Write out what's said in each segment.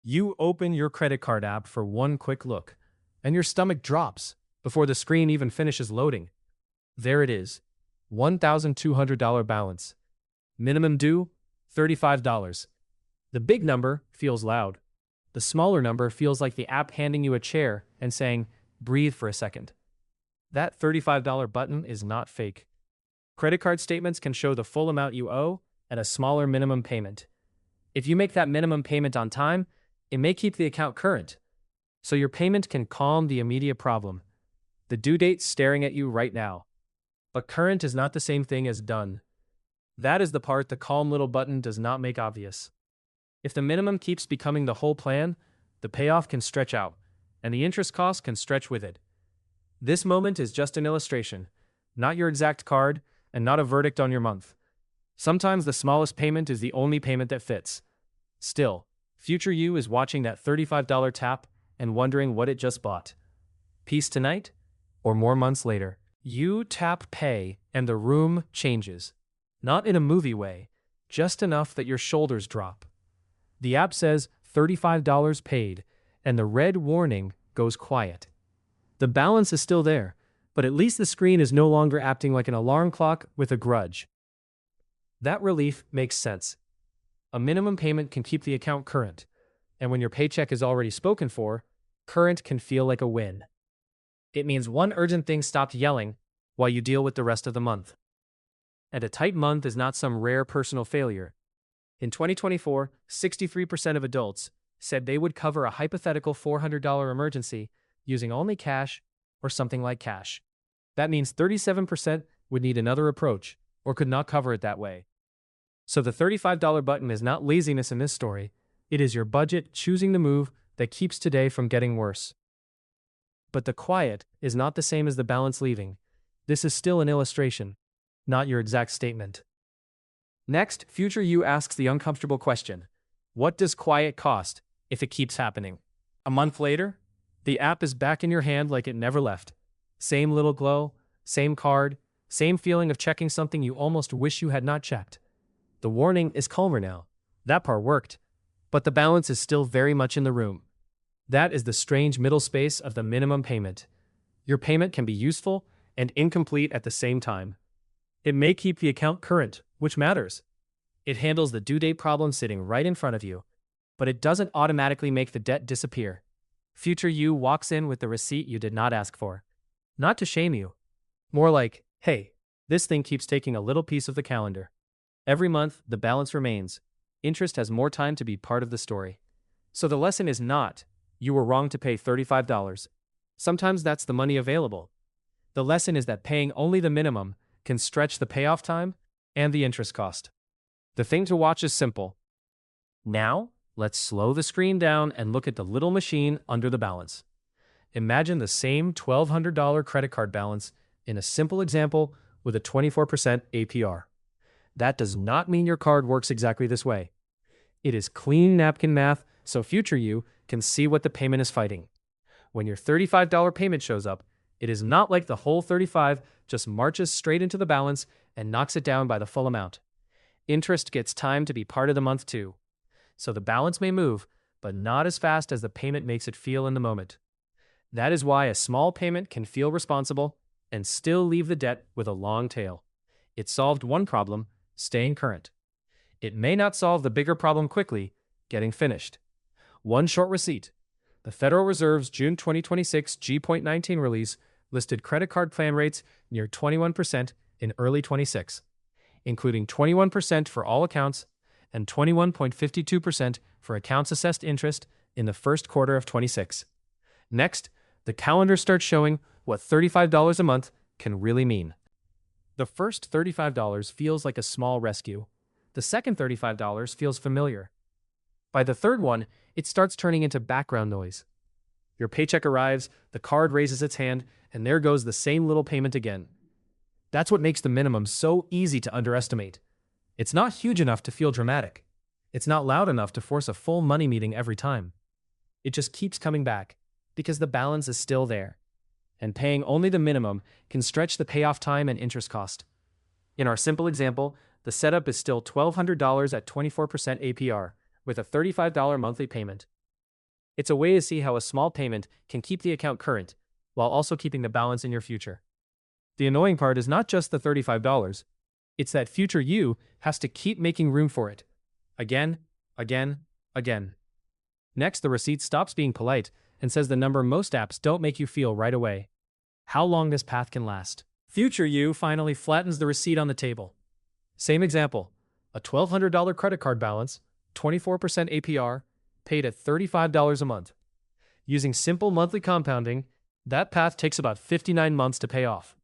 You open your credit card app for one quick look, and your stomach drops before the screen even finishes loading. There it is, $1,200 balance. Minimum due, $35. The big number feels loud. The smaller number feels like the app handing you a chair and saying, breathe for a second. That $35 button is not fake. Credit card statements can show the full amount you owe and a smaller minimum payment. If you make that minimum payment on time, it may keep the account current. So your payment can calm the immediate problem. The due date's staring at you right now. But current is not the same thing as done. That is the part the calm little button does not make obvious. If the minimum keeps becoming the whole plan, the payoff can stretch out, and the interest cost can stretch with it. This moment is just an illustration, not your exact card, and not a verdict on your month. Sometimes the smallest payment is the only payment that fits. Still, future you is watching that $35 tap and wondering what it just bought. Peace tonight, or more months later. You tap pay and the room changes. Not in a movie way, just enough that your shoulders drop. The app says $35 paid, and the red warning goes quiet. The balance is still there, but at least the screen is no longer acting like an alarm clock with a grudge. That relief makes sense. A minimum payment can keep the account current, and when your paycheck is already spoken for, current can feel like a win. It means one urgent thing stopped yelling while you deal with the rest of the month. And a tight month is not some rare personal failure. In 2024, 63% of adults said they would cover a hypothetical $400 emergency using only cash or something like cash. That means 37% would need another approach or could not cover it that way. So the $35 button is not laziness in this story. It is your budget choosing the move that keeps today from getting worse. But the quiet is not the same as the balance leaving. This is still an illustration, not your exact statement. Next, future you asks the uncomfortable question. What does quiet cost if it keeps happening? A month later, the app is back in your hand like it never left. Same little glow, same card, same feeling of checking something you almost wish you had not checked. The warning is calmer now. That part worked. But the balance is still very much in the room. That is the strange middle space of the minimum payment. Your payment can be useful and incomplete at the same time. It may keep the account current, which matters. It handles the due date problem sitting right in front of you, but it doesn't automatically make the debt disappear. Future you walks in with the receipt you did not ask for. Not to shame you. More like, hey, this thing keeps taking a little piece of the calendar. Every month, the balance remains. Interest has more time to be part of the story. So the lesson is not, you were wrong to pay $35. Sometimes that's the money available. The lesson is that paying only the minimum can stretch the payoff time and the interest cost. The thing to watch is simple. Now, let's slow the screen down and look at the little machine under the balance. Imagine the same $1,200 credit card balance in a simple example with a 24% APR. That does not mean your card works exactly this way. It is clean napkin math, so future you can see what the payment is fighting. When your $35 payment shows up, it is not like the whole $35 just marches straight into the balance and knocks it down by the full amount. Interest gets time to be part of the month too. So the balance may move, but not as fast as the payment makes it feel in the moment. That is why a small payment can feel responsible and still leave the debt with a long tail. It solved one problem, staying current. It may not solve the bigger problem quickly, getting finished. One short receipt. The Federal Reserve's June 2026 G.19 release listed credit card plan rates near 21% in early 26, including 21% for all accounts and 21.52% for accounts assessed interest in the first quarter of 26. Next, the calendar starts showing what $35 a month can really mean. The first $35 feels like a small rescue. The second $35 feels familiar. By the third one, it starts turning into background noise. Your paycheck arrives, the card raises its hand, and there goes the same little payment again. That's what makes the minimum so easy to underestimate. It's not huge enough to feel dramatic. It's not loud enough to force a full money meeting every time. It just keeps coming back, because the balance is still there. And paying only the minimum can stretch the payoff time and interest cost. In our simple example, the setup is still $1,200 at 24% APR, with a $35 monthly payment. It's a way to see how a small payment can keep the account current, while also keeping the balance in your future. The annoying part is not just the $35, it's that future you has to keep making room for it. Again, again, again. Next, the receipt stops being polite and says the number most apps don't make you feel right away. How long this path can last. Future you finally flattens the receipt on the table. Same example, a $1,200 credit card balance, 24% APR, paid at $35 a month. Using simple monthly compounding, that path takes about 59 months to pay off.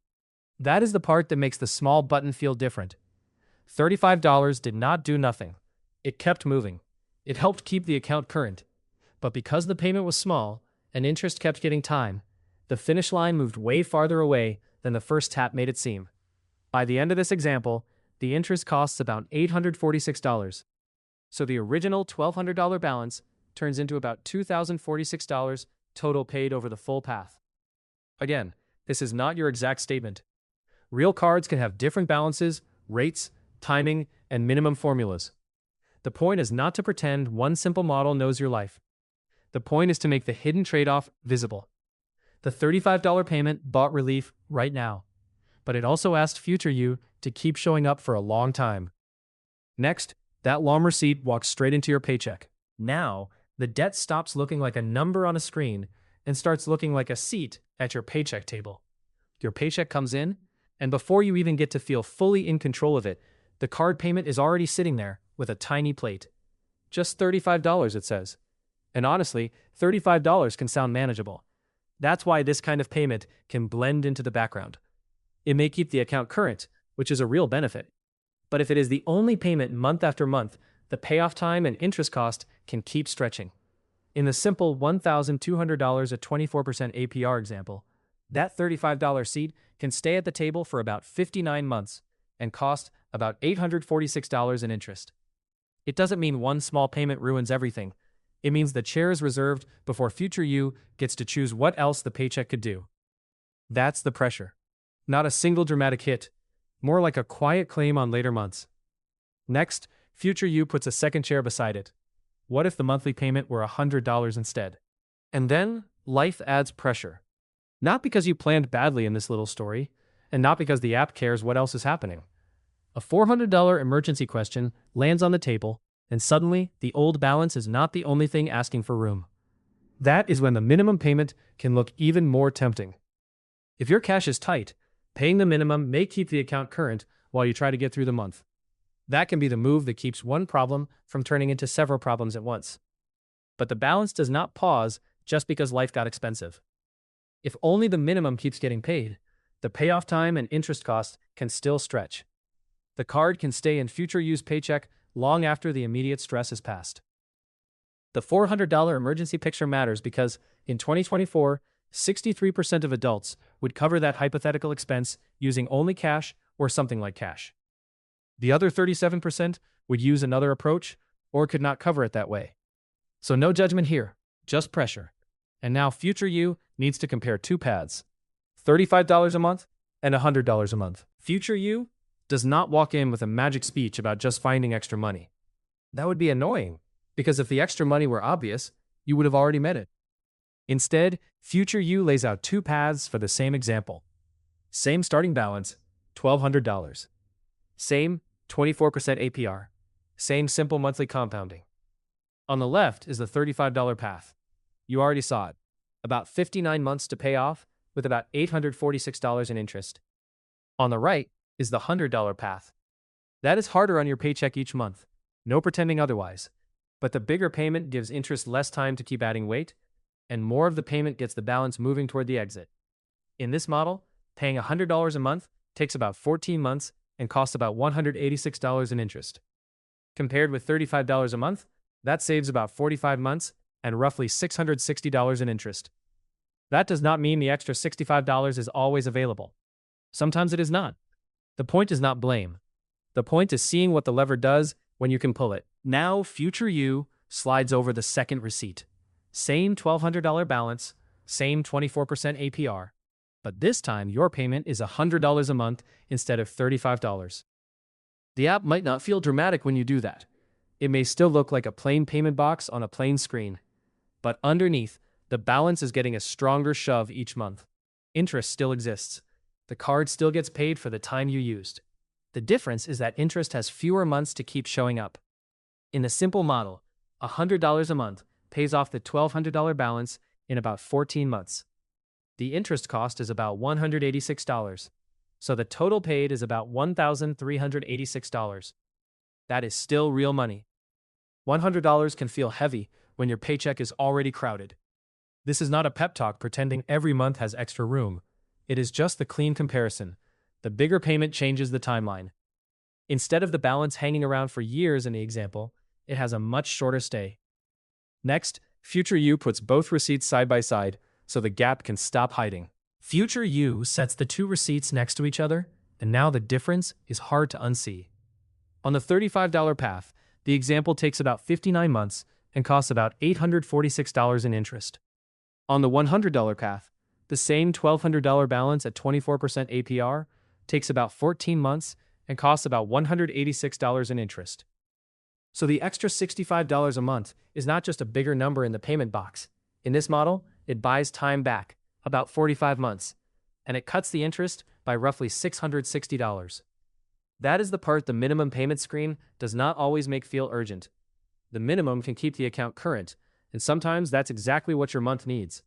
That is the part that makes the small button feel different. $35 did not do nothing. It kept moving. It helped keep the account current. But because the payment was small and interest kept getting time, the finish line moved way farther away than the first tap made it seem. By the end of this example, the interest costs about $846. So the original $1,200 balance turns into about $2,046 total paid over the full path. Again, this is not your exact statement. Real cards can have different balances, rates, timing, and minimum formulas. The point is not to pretend one simple model knows your life. The point is to make the hidden trade-off visible. The $35 payment bought relief right now, but it also asked future you to keep showing up for a long time. Next, that long receipt walks straight into your paycheck. Now, the debt stops looking like a number on a screen and starts looking like a seat at your paycheck table. Your paycheck comes in, and before you even get to feel fully in control of it, the card payment is already sitting there with a tiny plate. Just $35, it says. And honestly, $35 can sound manageable. That's why this kind of payment can blend into the background. It may keep the account current, which is a real benefit. But if it is the only payment month after month, the payoff time and interest cost can keep stretching. In the simple $1,200 at 24% APR example, that $35 seat can stay at the table for about 59 months and cost about $846 in interest. It doesn't mean one small payment ruins everything. It means the chair is reserved before future you gets to choose what else the paycheck could do. That's the pressure. Not a single dramatic hit, more like a quiet claim on later months. Next, future you puts a second chair beside it. What if the monthly payment were $100 instead? And then, life adds pressure. Not because you planned badly in this little story, and not because the app cares what else is happening. A $400 emergency question lands on the table, and suddenly, the old balance is not the only thing asking for room. That is when the minimum payment can look even more tempting. If your cash is tight, paying the minimum may keep the account current while you try to get through the month. That can be the move that keeps one problem from turning into several problems at once. But the balance does not pause just because life got expensive. If only the minimum keeps getting paid, the payoff time and interest costs can still stretch. The card can stay in future use paycheck long after the immediate stress is past. The $400 emergency picture matters because, in 2024, 63% of adults would cover that hypothetical expense using only cash or something like cash. The other 37% would use another approach or could not cover it that way. So no judgment here, just pressure. And now future you needs to compare two paths, $35 a month and $100 a month. Future you does not walk in with a magic speech about just finding extra money. That would be annoying, because if the extra money were obvious, you would have already met it. Instead, future you lays out two paths for the same example. Same starting balance, $1,200. Same 24% APR. Same simple monthly compounding. On the left is the $35 path. You already saw it. About 59 months to pay off, with about $846 in interest. On the right is the $100 path. That is harder on your paycheck each month. No pretending otherwise. But the bigger payment gives interest less time to keep adding weight, and more of the payment gets the balance moving toward the exit. In this model, paying $100 a month takes about 14 months and costs about $186 in interest. Compared with $35 a month, that saves about 45 months and roughly $660 in interest. That does not mean the extra $65 is always available. Sometimes it is not. The point is not blame. The point is seeing what the lever does when you can pull it. Now, future you slides over the second receipt. Same $1,200 balance, same 24% APR. But this time, your payment is $100 a month instead of $35. The app might not feel dramatic when you do that. It may still look like a plain payment box on a plain screen. But underneath, the balance is getting a stronger shove each month. Interest still exists. The card still gets paid for the time you used. The difference is that interest has fewer months to keep showing up. In a simple model, $100 a month pays off the $1,200 balance in about 14 months. The interest cost is about $186, so the total paid is about $1,386. That is still real money. $100 can feel heavy when your paycheck is already crowded. This is not a pep talk pretending every month has extra room. It is just the clean comparison. The bigger payment changes the timeline. Instead of the balance hanging around for years in the example, it has a much shorter stay. Next, Future You puts both receipts side by side so the gap can stop hiding. Future You sets the two receipts next to each other, and now the difference is hard to unsee. On the $35 path, the example takes about 59 months and costs about $846 in interest. On the $100 path, the same $1,200 balance at 24% APR takes about 14 months and costs about $186 in interest. So the extra $65 a month is not just a bigger number in the payment box. In this model, it buys time back, about 45 months, and it cuts the interest by roughly $660. That is the part the minimum payment screen does not always make feel urgent. The minimum can keep the account current, and sometimes that's exactly what your month needs.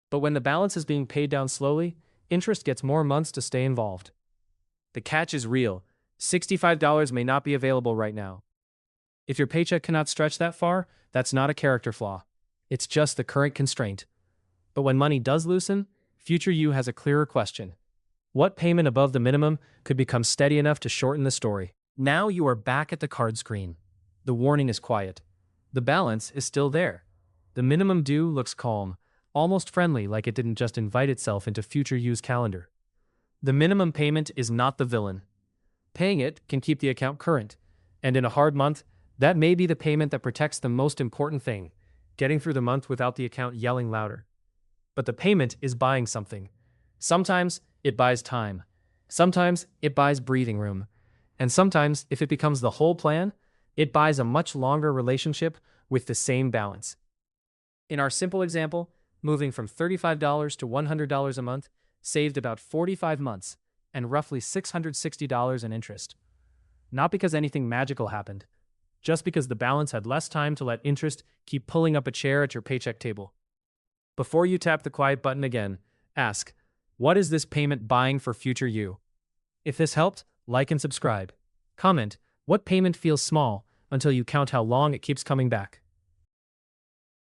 But when the balance is being paid down slowly, interest gets more months to stay involved. The catch is real. $65 may not be available right now. If your paycheck cannot stretch that far, that's not a character flaw. It's just the current constraint. But when money does loosen, Future You has a clearer question. What payment above the minimum could become steady enough to shorten the story? Now you are back at the card screen. The warning is quiet. The balance is still there. The minimum due looks calm, almost friendly, like it didn't just invite itself into Future You's calendar. The minimum payment is not the villain. Paying it can keep the account current, and in a hard month, that may be the payment that protects the most important thing, getting through the month without the account yelling louder. But the payment is buying something. Sometimes it buys time. Sometimes it buys breathing room. And sometimes, if it becomes the whole plan, it buys a much longer relationship with the same balance. In our simple example, moving from $35 to $100 a month saved about 45 months and roughly $660 in interest. Not because anything magical happened, just because the balance had less time to let interest keep pulling up a chair at your paycheck table. Before you tap the quiet button again, ask, what is this payment buying for Future You? If this helped, like and subscribe. Comment, what payment feels small, until you count how long it keeps coming back.